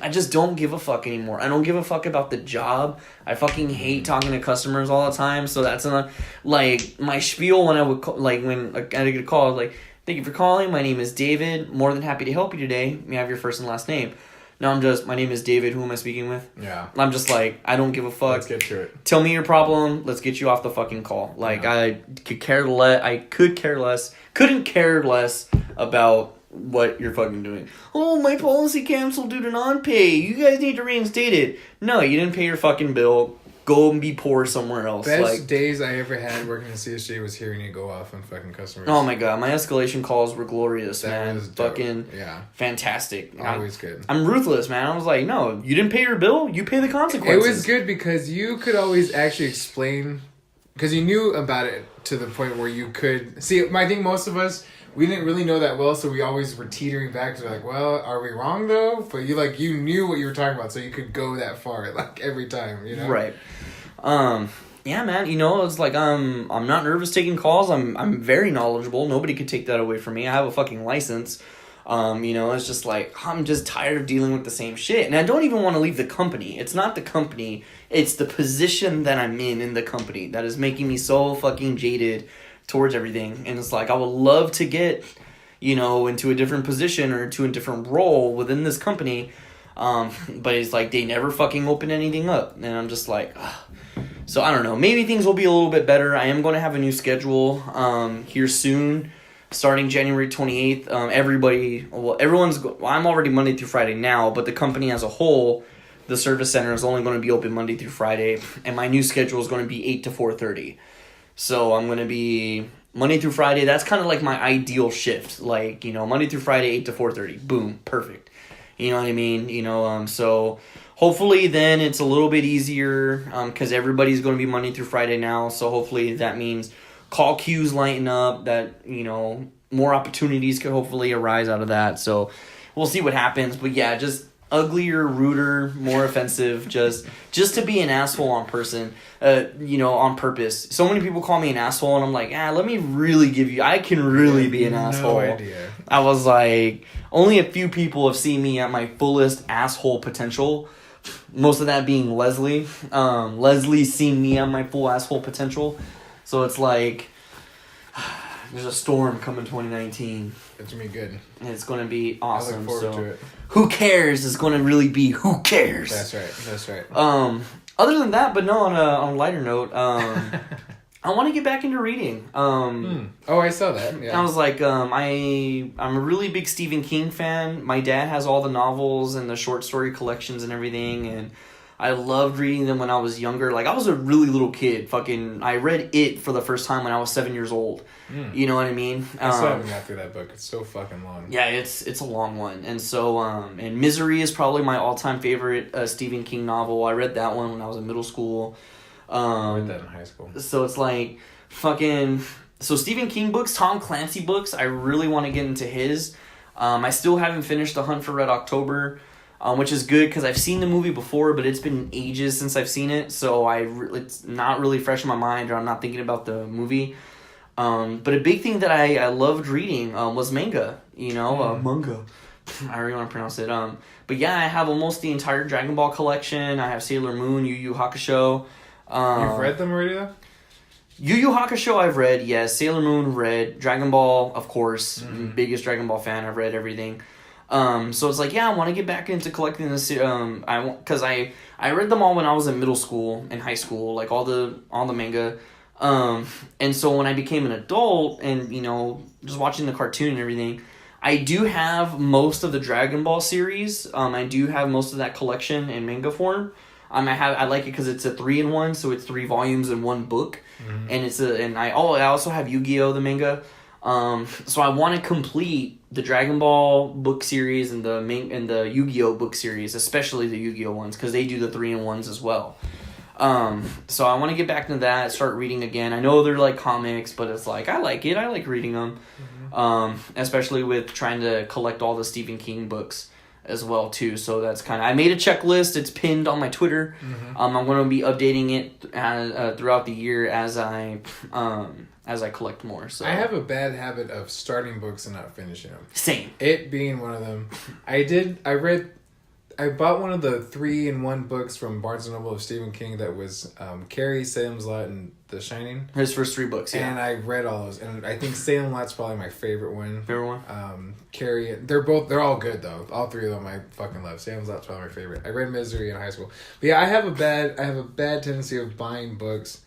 I just don't give a fuck anymore. I don't give a fuck about the job. I fucking hate talking to customers all the time. So that's like, my spiel when I would, when I get a call, like, thank you for calling. My name is David. More than happy to help you today. May I have your first and last name? Now I'm just, my name is David, who am I speaking with? Yeah. I'm just like, I don't give a fuck. Let's get to it. Tell me your problem, let's get you off the fucking call. Like, I couldn't care less about what you're fucking doing. Oh, my policy canceled due to non-pay. You guys need to reinstate it. No, you didn't pay your fucking bill. Go and be poor somewhere else. Best days I ever had working at CSJ was hearing you go off on fucking customers. Oh my god, my escalation calls were glorious, That man. was dope. Fucking fantastic. Always good. I'm ruthless, man. I was like, no, you didn't pay your bill, you pay the consequences. It was good because you could always actually explain, because you knew about it to the point where you could see. I think most of us, we didn't really know that well, so we always were teetering back to like, well, are we wrong though? But you knew what you were talking about, so you could go that far like every time, you know? Right. Yeah, man. It's like I'm not nervous taking calls. I'm very knowledgeable. Nobody could take that away from me. I have a fucking license. It's just like I'm just tired of dealing with the same shit, and I don't even want to leave the company. It's not the company. It's the position that I'm in the company that is making me so fucking jaded towards everything. And it's like I would love to get, into a different position or to a different role within this company. But it's like they never fucking open anything up, and I'm just like, ugh. So I don't know. Maybe things will be a little bit better. I am going to have a new schedule here soon, starting January 28th. I'm already Monday through Friday now, but the company as a whole, the service center is only going to be open Monday through Friday, and my new schedule is going to be 8 to 4:30. So I'm going to be Monday through Friday. That's kind of like my ideal shift. Like, Monday through Friday, 8 to 4:30. Boom. Perfect. You know what I mean? So hopefully then it's a little bit easier because everybody's going to be Monday through Friday now. So hopefully that means call queues lighten up, that, more opportunities could hopefully arise out of that. So we'll see what happens. But yeah, just uglier, ruder, more offensive, just to be an asshole on purpose. So many people call me an asshole, and I'm like, let me really I can really be an asshole. No idea. I was like, only a few people have seen me at my fullest asshole potential. Most of that being Leslie. Leslie's seen me at my full asshole potential. So it's like, there's a storm coming 2019. It's going to be good. And it's going to be awesome. I look forward to it. Who cares is going to really be who cares. That's right. Other than that, but no, on a lighter note, I want to get back into reading. Oh, I saw that. Yeah. I was like, I'm a really big Stephen King fan. My dad has all the novels and the short story collections and everything, and I loved reading them when I was younger. Like, I was a really little kid. I read It for the first time when I was 7 years old. You know what I mean? I still haven't got through that book. It's so fucking long. Yeah, it's a long one. And so, and Misery is probably my all-time favorite Stephen King novel. I read that one when I was in middle school. I read that in high school. So it's like, so Stephen King books, Tom Clancy books, I really want to get into his. I still haven't finished The Hunt for Red October. Which is good because I've seen the movie before, but it's been ages since I've seen it, so it's not really fresh in my mind, or I'm not thinking about the movie. But a big thing that I loved reading was manga. Manga. I really want to pronounce it. But yeah, I have almost the entire Dragon Ball collection. I have Sailor Moon, Yu Yu Hakusho. You've read them already though? Yu Yu Hakusho I've read, yes. Sailor Moon read. Dragon Ball, of course. Biggest Dragon Ball fan. I've read everything. So it's like, yeah, I want to get back into collecting this. Because I read them all when I was in middle school and high school, like all the manga. And so when I became an adult and, just watching the cartoon and everything, I do have most of the Dragon Ball series. I do have most of that collection in manga form. I like it because it's a 3-in-1, so it's 3 volumes in one book, and I also have Yu-Gi-Oh! The manga. So I want to complete the Dragon Ball book series and the Yu-Gi-Oh! Book series, especially the Yu-Gi-Oh! Ones, because they do the 3-in-1s as well. So I want to get back into that, start reading again. I know they're like comics, but it's like, I like it. I like reading them. Especially with trying to collect all the Stephen King books as well too. So that's I made a checklist. It's pinned on my Twitter. I'm going to be updating it throughout the year as I collect more. So I have a bad habit of starting books and not finishing them. Same. It being one of them. I I bought one of the 3-in-1 books from Barnes and Noble of Stephen King that was Carrie, Salem's Lot, and The Shining. His first 3 books, yeah. And I read all those, and I think Salem Lot's probably my favorite one. Favorite one? Carrie, they're all good though. All 3 of them I fucking love. Salem's Lot's probably my favorite. I read Misery in high school, but yeah, I have a bad tendency of buying books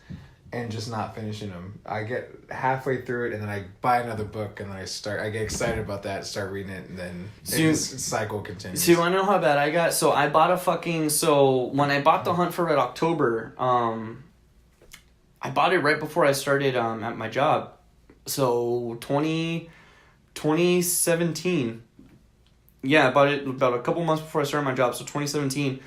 and just not finishing them. I get halfway through it and then I buy another book and then I get excited about that, start reading it, and then the cycle continues. So you want to know how bad I got? So I bought when I bought The Hunt for Red October, I bought it right before I started at my job. So 2017. Yeah, I bought it about a couple months before I started my job, so 2017.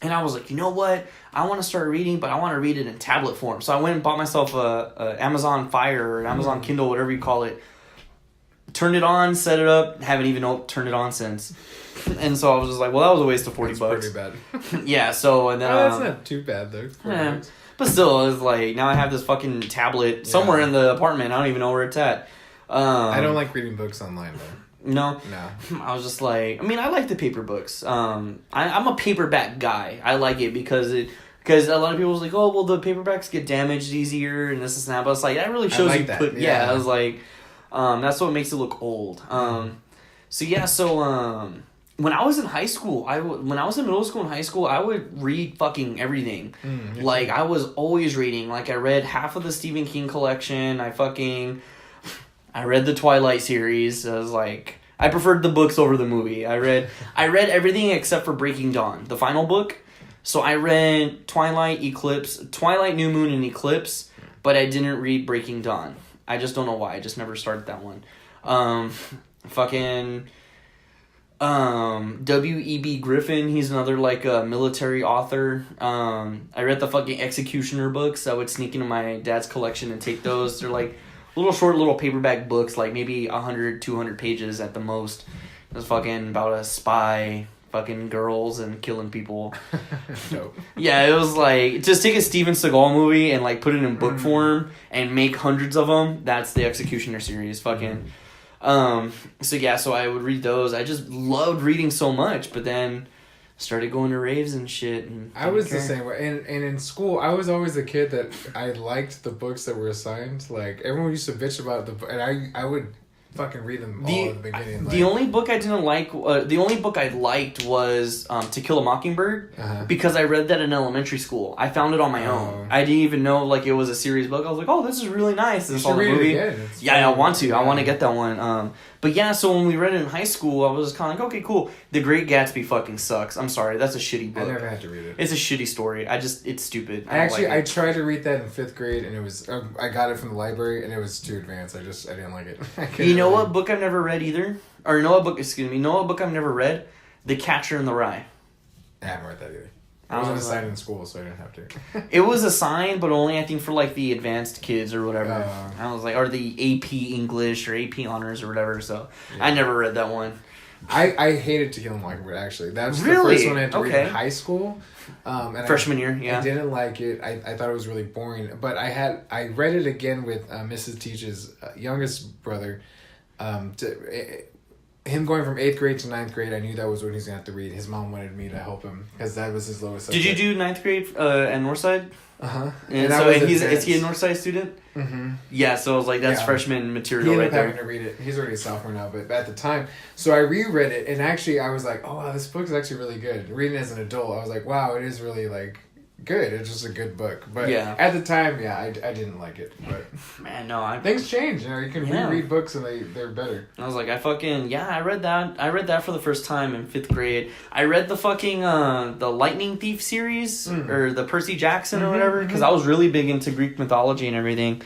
And I was like, you know what? I want to start reading, but I want to read it in tablet form. So I went and bought myself a Amazon Fire or an Amazon Kindle, whatever you call it. Turned it on, set it up. Haven't even turned it on since. And so I was just like, well, that was a waste of $40. Pretty bad. Yeah. So and then that's not too bad though. Yeah, but still, it was like now I have this fucking tablet somewhere in the apartment. I don't even know where it's at. I don't like reading books online though. No. I was just like, I mean, I like the paper books. I'm a paperback guy. I like it because a lot of people was like, oh, well, the paperbacks get damaged easier and this and that. But it's like, that really shows like you that. put, I was like, that's what makes it look old. When I was in high school, when I was in middle school and high school, I would read fucking everything. Like, I was always reading. Like, I read half of the Stephen King collection. I read the Twilight series. I was like, I preferred the books over the movie. I read everything except for Breaking Dawn, the final book. So I read Twilight, New Moon, and Eclipse, but I didn't read Breaking Dawn. I just don't know why. I just never started that one. W.E.B. Griffin, he's another like military author. I read the fucking Executioner books. I would sneak into my dad's collection and take those. They're like little paperback books, like maybe 100, 200 pages at the most. It was fucking about a spy, fucking girls and killing people. Dope. Yeah, it was like, just take a Steven Seagal movie and like put it in book form and make hundreds of them. That's the Executioner series. Fucking. So I would read those. I just loved reading so much, but then started going to raves and shit. And I was the same way. And in school, I was always the kid that I liked the books that were assigned. Like, everyone used to bitch about and I would fucking read them all at the beginning. The only book I didn't like, the only book I liked was To Kill a Mockingbird, because I read that in elementary school. I found it on my own. I didn't even know like it was a serious book. I was like, oh, this is really nice. You should read it again. I want to. Yeah. I want to get that one. But yeah, so when we read it in high school, I was kind of like, okay, cool. The Great Gatsby fucking sucks. I'm sorry, that's a shitty book. I never had to read it. It's a shitty story. It's stupid. I tried to read that in 5th grade, and it was I got it from the library, and it was too advanced. I didn't like it. You know what book I've never read either? Or know what book I've never read? The Catcher in the Rye. I haven't read that either. I wasn't assigned in school, so I didn't have to. It was assigned, but only I think for like the advanced kids or whatever. I was like, or the AP English or AP Honors or whatever. So I never read that one. I hated To Kill a Mockingbird, actually. That was the first one I had to read in high school. And freshman year, yeah. I didn't like it. I thought it was really boring. But I read it again with Mrs. Teach's youngest brother. Him going from 8th grade to 9th grade, I knew that was what he was going to have to read. His mom wanted me to help him because that was his lowest subject. Did you do 9th grade at Northside? Uh-huh. And so is he a Northside student? Mm-hmm. Yeah, so I was like, that's freshman material right there. He ended up having to read it. He's already a sophomore now, but at the time. So I reread it, and actually I was like, oh, wow, this book is actually really good. Reading it as an adult, I was like, wow, it is really, like, good. It's just a good book. But at the time, I didn't like it. But man, no, things change. You know, you can reread books and they're better. I was like, I read that. I read that for the first time in 5th grade. I read the fucking the Lightning Thief series or the Percy Jackson or whatever, because I was really big into Greek mythology and everything.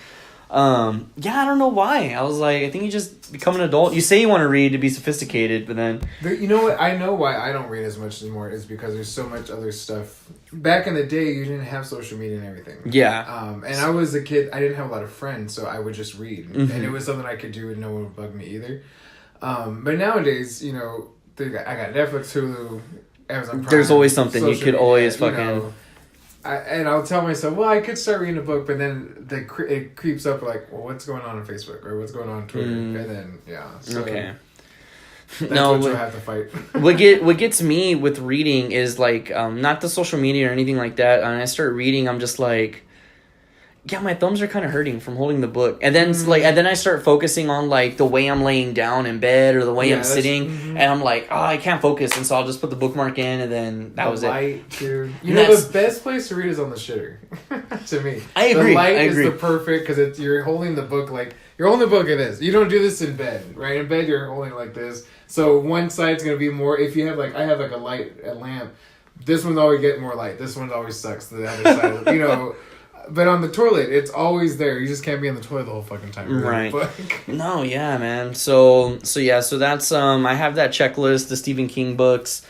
I don't know why. I was like, I think you just become an adult. You say you want to read to be sophisticated, but then... You know what? I know why I don't read as much anymore is because there's so much other stuff. Back in the day, you didn't have social media and everything. Yeah. And I was a kid, I didn't have a lot of friends, so I would just read. And it was something I could do and no one would bug me either. But nowadays, I got Netflix, Hulu, Amazon Prime. There's always something. You could always fucking... and I'll tell myself, well, I could start reading a book, but then it creeps up like, well, what's going on Facebook or what's going on Twitter, and then So. Okay. That's No, what you'll have to fight. what gets me with reading is like not the social media or anything like that. When I start reading, I'm just like, yeah, my thumbs are kind of hurting from holding the book, and then and then I start focusing on like the way I'm laying down in bed or the way I'm sitting, and I'm like, oh, I can't focus, and so I'll just put the bookmark in, and then that was it. Dude. You know, the best place to read is on the shitter. To me, I agree. The light I agree. is the perfect because you're holding the book like you're holding the book in this. You don't do this in bed, right? In bed, you're holding it like this. So one side's gonna be more. If you have like I have like a lamp. This one's always getting more light. This one always sucks to the other side. You know. But on the toilet, it's always there. You just can't be on the toilet the whole fucking time. Right. No, yeah, man. So that's I have that checklist, the Stephen King books.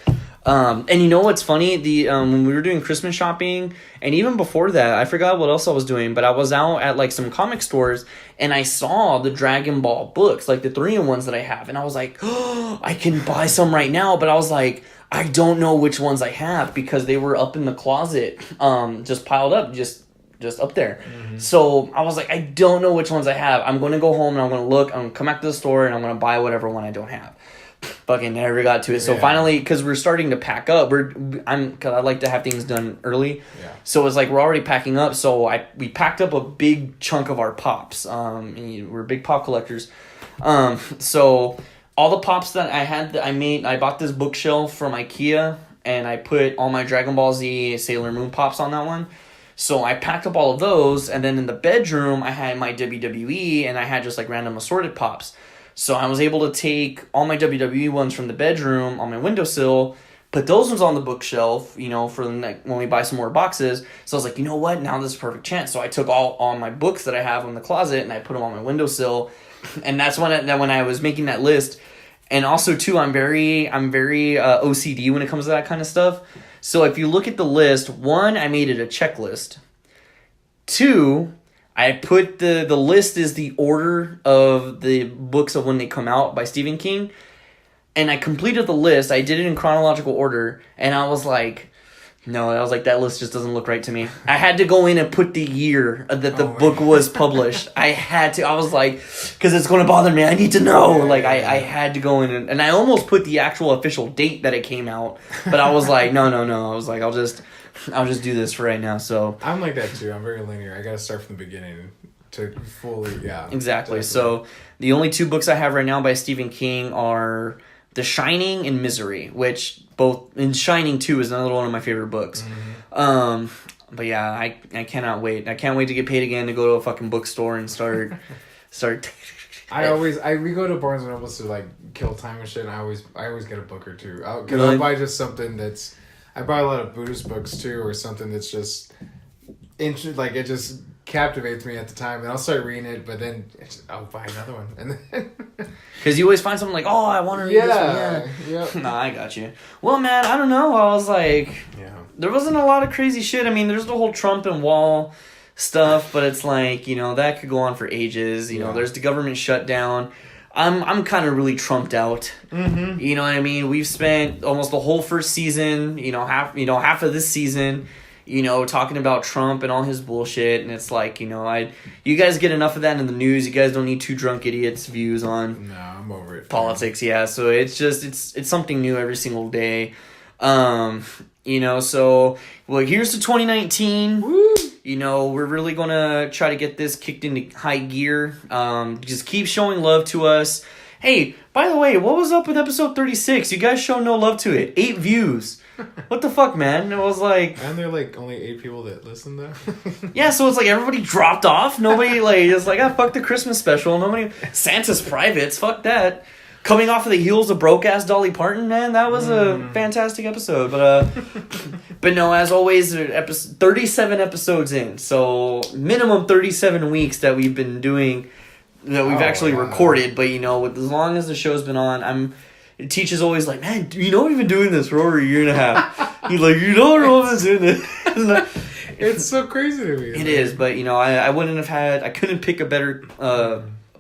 And you know what's funny? When we were doing Christmas shopping, and even before that, I forgot what else I was doing, but I was out at like some comic stores and I saw the Dragon Ball books, like the 3-in-1s that I have, and I was like, oh, I can buy some right now, but I was like, I don't know which ones I have because they were up in the closet, just piled up, just up there. Mm-hmm. So I was like, I don't know which ones I have. I'm going to go home and I'm going to look. I'm going to come back to the store and I'm going to buy whatever one I don't have. Fucking never got to it. So finally, because we're starting to pack up, because I like to have things done early. Yeah. So it's like we're already packing up. So we packed up a big chunk of our pops. We're big pop collectors. So all the pops that I had, I bought this bookshelf from IKEA and I put all my Dragon Ball Z Sailor Moon pops on that one. So I packed up all of those, and then in the bedroom, I had my WWE, and I had just like random assorted pops. So I was able to take all my WWE ones from the bedroom on my windowsill, put those ones on the bookshelf, you know, for when we buy some more boxes. So I was like, you know what? Now this is a perfect chance. So I took all my books that I have in the closet, and I put them on my windowsill. And that's when I was making that list. And also, too, I'm very OCD when it comes to that kind of stuff. So if you look at the list, 1, I made it a checklist. 2, I put the list is the order of the books of when they come out by Stephen King. And I completed the list. I did it in chronological order. And I was like, no, I was like, that list just doesn't look right to me. I had to go in and put the year that the book was published. I had to. I was like, because it's going to bother me. I need to know. I had to go in and I almost put the actual official date that it came out. But I was like, no. I was like, I'll just do this for right now. So I'm like that too. I'm very linear. I got to start from the beginning to fully, Exactly. Definitely. So the only 2 books I have right now by Stephen King are The Shining and Misery, which both in Shining 2 is another one of my favorite books. Mm-hmm. But yeah, I cannot wait. I can't wait to get paid again to go to a fucking bookstore and start. We go to Barnes and Noble to like kill time and shit. And I always get a book or two. I'll buy just something that's. I buy a lot of Buddhist books too, or something that's just, like it just captivates me at the time, and I'll start reading it. But then I'll buy another one, and then because you always find something like, oh, I want to read this one. Yeah. Nah, I got you. Well, man, I don't know. I was like, there wasn't a lot of crazy shit. I mean, there's the whole Trump and wall stuff, but it's like, you know, that could go on for ages. You know, there's the government shutdown. I'm kind of really trumped out. Mm-hmm. You know what I mean? We've spent almost the whole first season, half of this season, talking about Trump and all his bullshit, and it's like, you guys get enough of that in the news. You guys don't need 2 drunk idiots' views on I'm over it. Politics, yeah. So it's just it's something new every single day. So here's to 2019. Woo! We're really gonna try to get this kicked into high gear. Just keep showing love to us. Hey, by the way, what was up with episode 36? You guys show no love to it. 8 views. What the fuck, man? It was like... And there are like only 8 people that listen though. Yeah, so it's like everybody dropped off. Nobody is like, fuck the Christmas special. Nobody... Santa's Privates, fuck that. Coming off of the heels of broke-ass Dolly Parton, man, that was a fantastic episode. But no, as always, 37 episodes in. So minimum 37 weeks that we've been doing, that we've actually recorded. But, as long as the show's been on, Teach is always like, man, we've been doing this for over a year and a half. He's like, I've been doing this. It's so crazy to me. It is, but, I couldn't pick a better...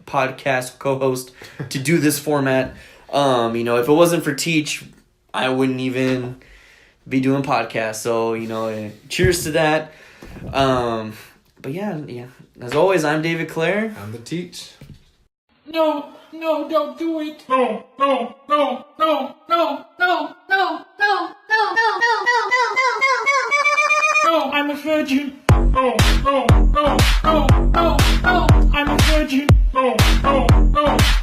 podcast co-host to do this format. If it wasn't for Teach, I wouldn't even be doing podcasts. So, cheers to that. But yeah. As always, I'm David Clare. I'm the Teach. No, no, don't do it. No, no, no, no, no, no, no, no, no, no, no, no, no, no, no, no. No, I'm a virgin. No, no, no, no, no, no, I'm a virgin. No, no, no.